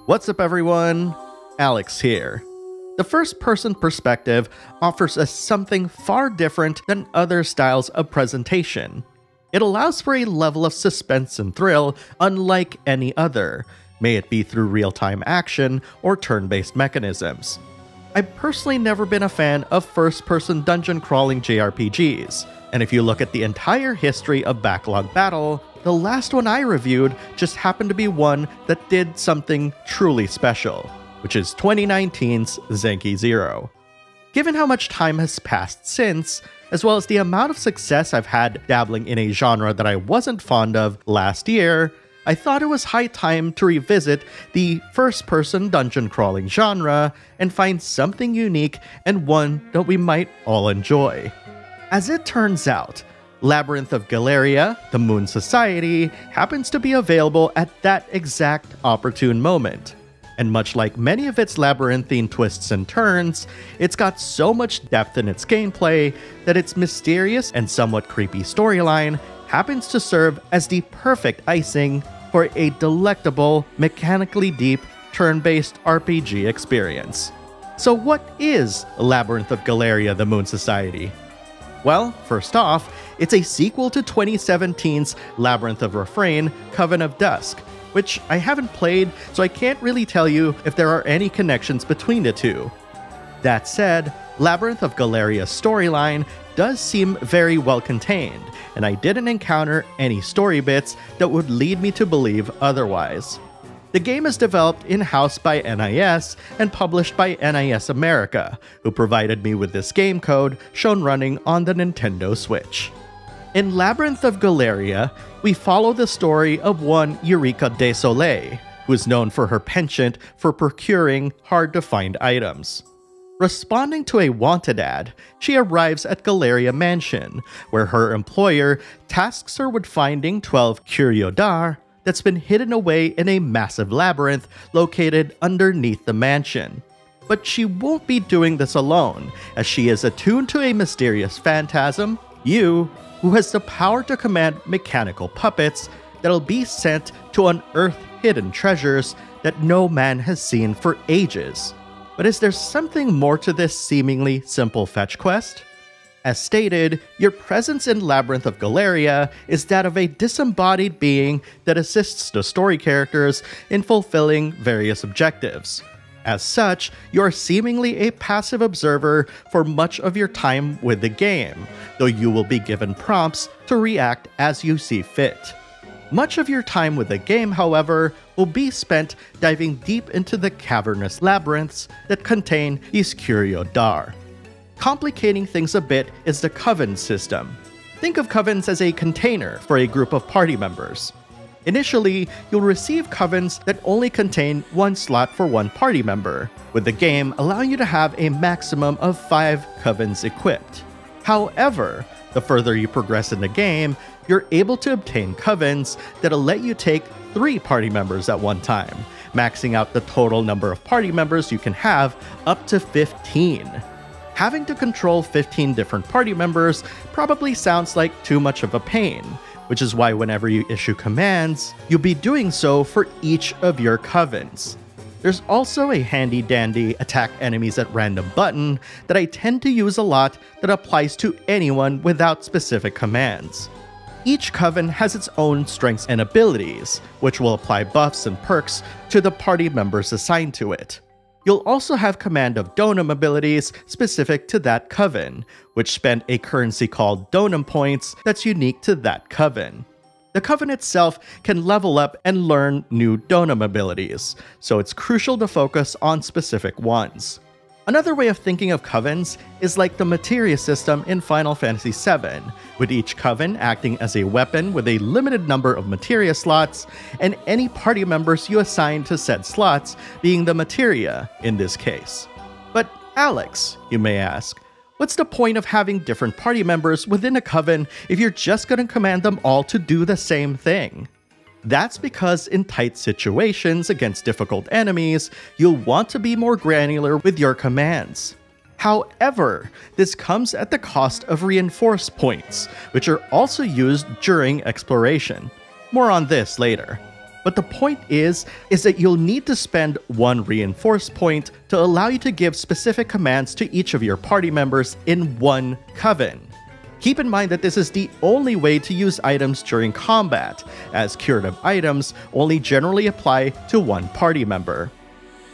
What's up everyone? Alex here. The first-person perspective offers us something far different than other styles of presentation. It allows for a level of suspense and thrill unlike any other, may it be through real-time action or turn-based mechanisms. I've personally never been a fan of first-person dungeon-crawling JRPGs, and if you look at the entire history of Backlog Battle, the last one I reviewed just happened to be one that did something truly special, which is 2019's Zenki Zero. Given how much time has passed since, as well as the amount of success I've had dabbling in a genre that I wasn't fond of last year, I thought it was high time to revisit the first-person dungeon-crawling genre and find something unique and one that we might all enjoy. As it turns out, Labyrinth of Galleria, the Moon Society, happens to be available at that exact opportune moment. And much like many of its labyrinthine twists and turns, it's got so much depth in its gameplay that its mysterious and somewhat creepy storyline happens to serve as the perfect icing for a delectable, mechanically deep, turn-based RPG experience. So what is Labyrinth of Galleria, the Moon Society? Well, first off, it's a sequel to 2017's Labyrinth of Refrain, Coven of Dusk, which I haven't played, so I can't really tell you if there are any connections between the two. That said, Labyrinth of Galeria's storyline does seem very well contained, and I didn't encounter any story bits that would lead me to believe otherwise. The game is developed in-house by NIS and published by NIS America, who provided me with this game code shown running on the Nintendo Switch. In Labyrinth of Galleria, we follow the story of one Eureka de Soleil, who is known for her penchant for procuring hard-to-find items. Responding to a wanted ad, she arrives at Galleria Mansion, where her employer tasks her with finding 12 curio d'art that's been hidden away in a massive labyrinth located underneath the mansion. But she won't be doing this alone, as she is attuned to a mysterious phantasm, Yu, who has the power to command mechanical puppets that'll be sent to unearth hidden treasures that no man has seen for ages. But is there something more to this seemingly simple fetch quest? As stated, your presence in Labyrinth of Galleria is that of a disembodied being that assists the story characters in fulfilling various objectives. As such, you are seemingly a passive observer for much of your time with the game, though you will be given prompts to react as you see fit. Much of your time with the game, however, will be spent diving deep into the cavernous labyrinths that contain these curio d'art. Complicating things a bit is the coven system. Think of covens as a container for a group of party members. Initially, you'll receive covens that only contain one slot for one party member, with the game allowing you to have a maximum of 5 covens equipped. However, the further you progress in the game, you're able to obtain covens that'll let you take 3 party members at one time, maxing out the total number of party members you can have up to 15. Having to control 15 different party members probably sounds like too much of a pain, which is why whenever you issue commands, you'll be doing so for each of your covens. There's also a handy-dandy attack enemies at random button that I tend to use a lot that applies to anyone without specific commands. Each coven has its own strengths and abilities, which will apply buffs and perks to the party members assigned to it. You'll also have command of donum abilities specific to that coven, which spend a currency called donum points that's unique to that coven. The coven itself can level up and learn new donum abilities, so it's crucial to focus on specific ones. Another way of thinking of covens is like the materia system in Final Fantasy VII, with each coven acting as a weapon with a limited number of materia slots, and any party members you assign to said slots being the materia in this case. But Alex, you may ask, what's the point of having different party members within a coven if you're just going to command them all to do the same thing? That's because in tight situations against difficult enemies, you'll want to be more granular with your commands. However, this comes at the cost of reinforce points, which are also used during exploration. More on this later. But the point is that you'll need to spend one reinforce point to allow you to give specific commands to each of your party members in one coven. Keep in mind that this is the only way to use items during combat, as curative items only generally apply to one party member.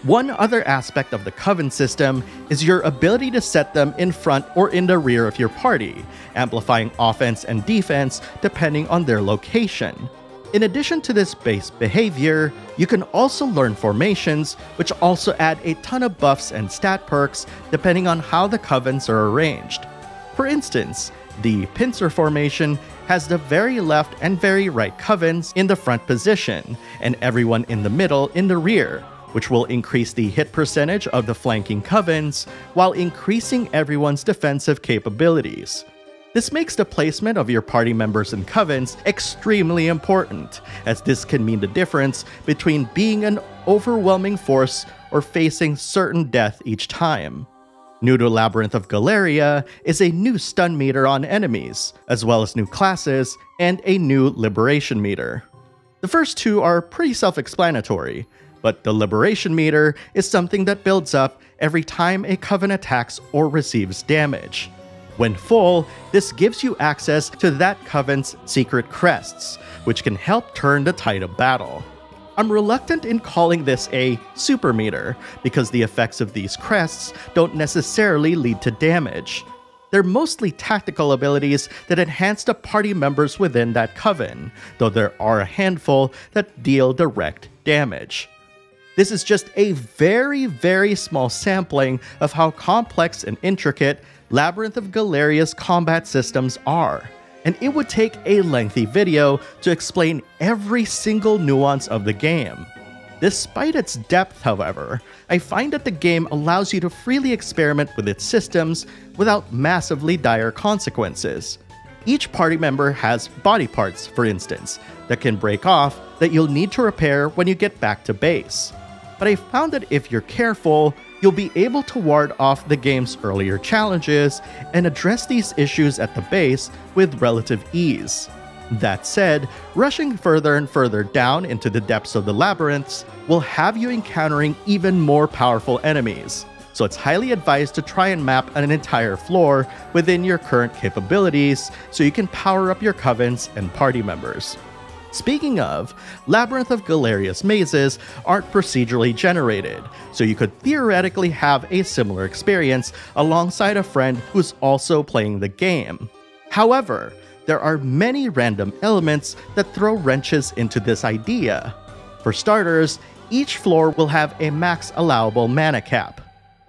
One other aspect of the coven system is your ability to set them in front or in the rear of your party, amplifying offense and defense depending on their location. In addition to this base behavior, you can also learn formations, which also add a ton of buffs and stat perks depending on how the covens are arranged. For instance, the pincer formation has the very left and very right covens in the front position, and everyone in the middle in the rear, which will increase the hit percentage of the flanking covens while increasing everyone's defensive capabilities. This makes the placement of your party members in covens extremely important, as this can mean the difference between being an overwhelming force or facing certain death each time. New to Labyrinth of Galleria is a new stun meter on enemies, as well as new classes and a new liberation meter. The first two are pretty self-explanatory, but the liberation meter is something that builds up every time a coven attacks or receives damage. When full, this gives you access to that coven's secret crests, which can help turn the tide of battle. I'm reluctant in calling this a super meter, because the effects of these crests don't necessarily lead to damage. They're mostly tactical abilities that enhance the party members within that coven, though there are a handful that deal direct damage. This is just a very small sampling of how complex and intricate Labyrinth of Galeria's combat systems are, and it would take a lengthy video to explain every single nuance of the game. Despite its depth, however, I find that the game allows you to freely experiment with its systems without massively dire consequences. Each party member has body parts, for instance, that can break off that you'll need to repair when you get back to base. But I found that if you're careful, you'll be able to ward off the game's earlier challenges and address these issues at the base with relative ease. That said, rushing further and further down into the depths of the labyrinths will have you encountering even more powerful enemies, so it's highly advised to try and map an entire floor within your current capabilities so you can power up your covens and party members. Speaking of, Labyrinth of Galeria's mazes aren't procedurally generated, so you could theoretically have a similar experience alongside a friend who's also playing the game. However, there are many random elements that throw wrenches into this idea. For starters, each floor will have a max allowable mana cap.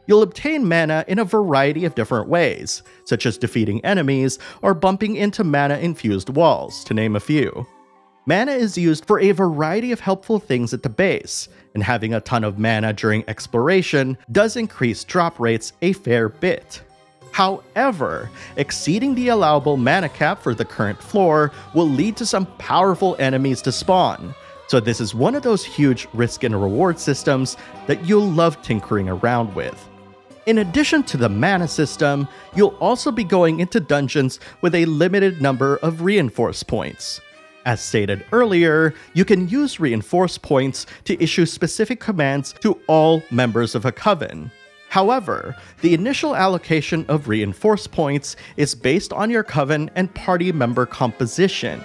You'll obtain mana in a variety of different ways, such as defeating enemies or bumping into mana-infused walls, to name a few. Mana is used for a variety of helpful things at the base, and having a ton of mana during exploration does increase drop rates a fair bit. However, exceeding the allowable mana cap for the current floor will lead to some powerful enemies to spawn, so this is one of those huge risk and reward systems that you'll love tinkering around with. In addition to the mana system, you'll also be going into dungeons with a limited number of reinforce points. As stated earlier, you can use reinforce points to issue specific commands to all members of a coven. However, the initial allocation of reinforce points is based on your coven and party member composition.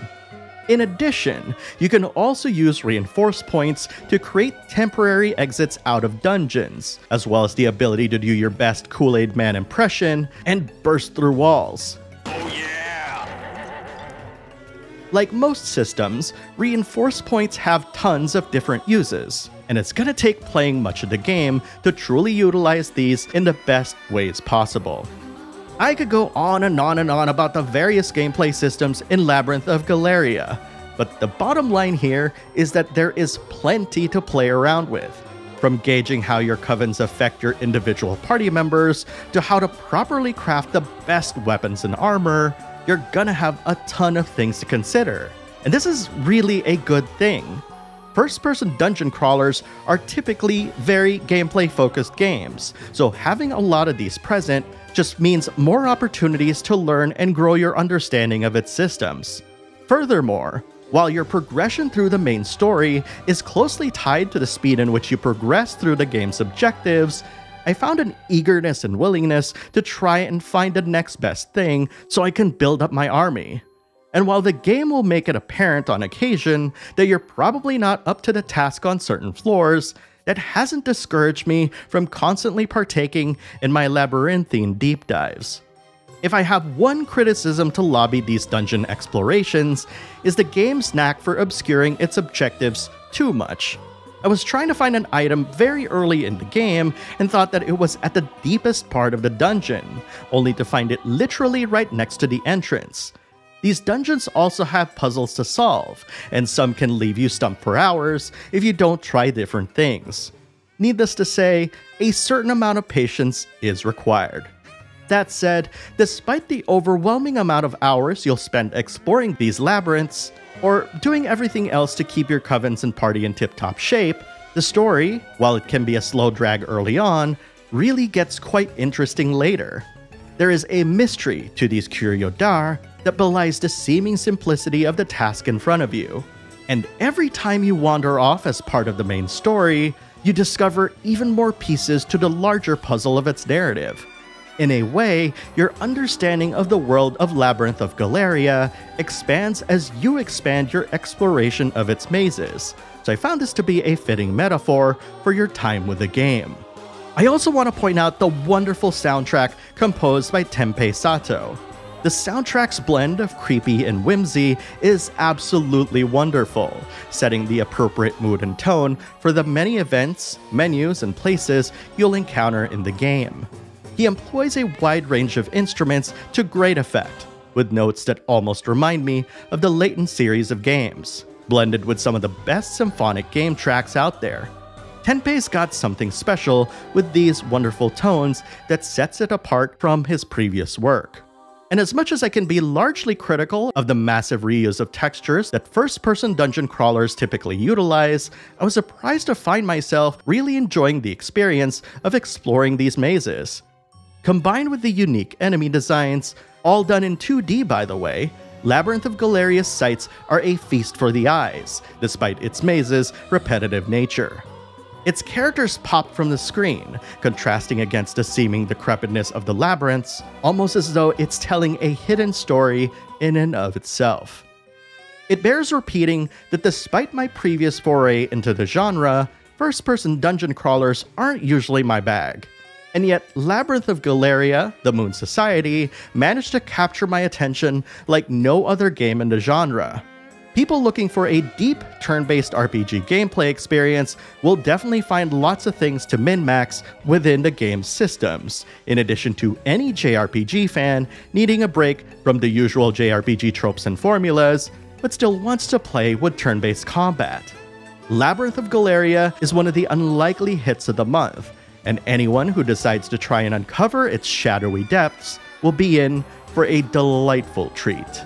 In addition, you can also use reinforce points to create temporary exits out of dungeons, as well as the ability to do your best Kool-Aid Man impression and burst through walls. Like most systems, reinforce points have tons of different uses, and it's gonna take playing much of the game to truly utilize these in the best ways possible. I could go on and on and on about the various gameplay systems in Labyrinth of Galleria, but the bottom line here is that there is plenty to play around with. From gauging how your covens affect your individual party members, to how to properly craft the best weapons and armor, you're gonna have a ton of things to consider. And this is really a good thing. First-person dungeon crawlers are typically very gameplay-focused games, so having a lot of these present just means more opportunities to learn and grow your understanding of its systems. Furthermore, While your progression through the main story is closely tied to the speed in which you progress through the game's objectives, I found an eagerness and willingness to try and find the next best thing so I can build up my army. And while the game will make it apparent on occasion that you're probably not up to the task on certain floors, that hasn't discouraged me from constantly partaking in my labyrinthine deep dives. If I have one criticism to lobby these dungeon explorations, is the game's knack for obscuring its objectives too much. I was trying to find an item very early in the game and thought that it was at the deepest part of the dungeon, only to find it literally right next to the entrance. These dungeons also have puzzles to solve, and some can leave you stumped for hours if you don't try different things. Needless to say, a certain amount of patience is required. That said, despite the overwhelming amount of hours you'll spend exploring these labyrinths, or doing everything else to keep your covens and party in tip-top shape, the story, while it can be a slow drag early on, really gets quite interesting later. There is a mystery to these Curio d'Art that belies the seeming simplicity of the task in front of you. And every time you wander off as part of the main story, you discover even more pieces to the larger puzzle of its narrative. In a way, your understanding of the world of Labyrinth of Galleria expands as you expand your exploration of its mazes, so I found this to be a fitting metaphor for your time with the game. I also want to point out the wonderful soundtrack composed by Tenpei Sato. The soundtrack's blend of creepy and whimsy is absolutely wonderful, setting the appropriate mood and tone for the many events, menus, and places you'll encounter in the game. He employs a wide range of instruments to great effect, with notes that almost remind me of the Layton series of games, blended with some of the best symphonic game tracks out there. Tenpei's got something special with these wonderful tones that sets it apart from his previous work. And as much as I can be largely critical of the massive reuse of textures that first-person dungeon crawlers typically utilize, I was surprised to find myself really enjoying the experience of exploring these mazes. Combined with the unique enemy designs, all done in 2D by the way, Labyrinth of Galeria's sights are a feast for the eyes, despite its mazes' repetitive nature. Its characters pop from the screen, contrasting against the seeming decrepitness of the labyrinths, almost as though it's telling a hidden story in and of itself. It bears repeating that despite my previous foray into the genre, first-person dungeon crawlers aren't usually my bag. And yet, Labyrinth of Galleria, the Moon Society, managed to capture my attention like no other game in the genre. People looking for a deep, turn-based RPG gameplay experience will definitely find lots of things to min-max within the game's systems, in addition to any JRPG fan needing a break from the usual JRPG tropes and formulas, but still wants to play with turn-based combat. Labyrinth of Galleria is one of the unlikely hits of the month, and anyone who decides to try and uncover its shadowy depths will be in for a delightful treat.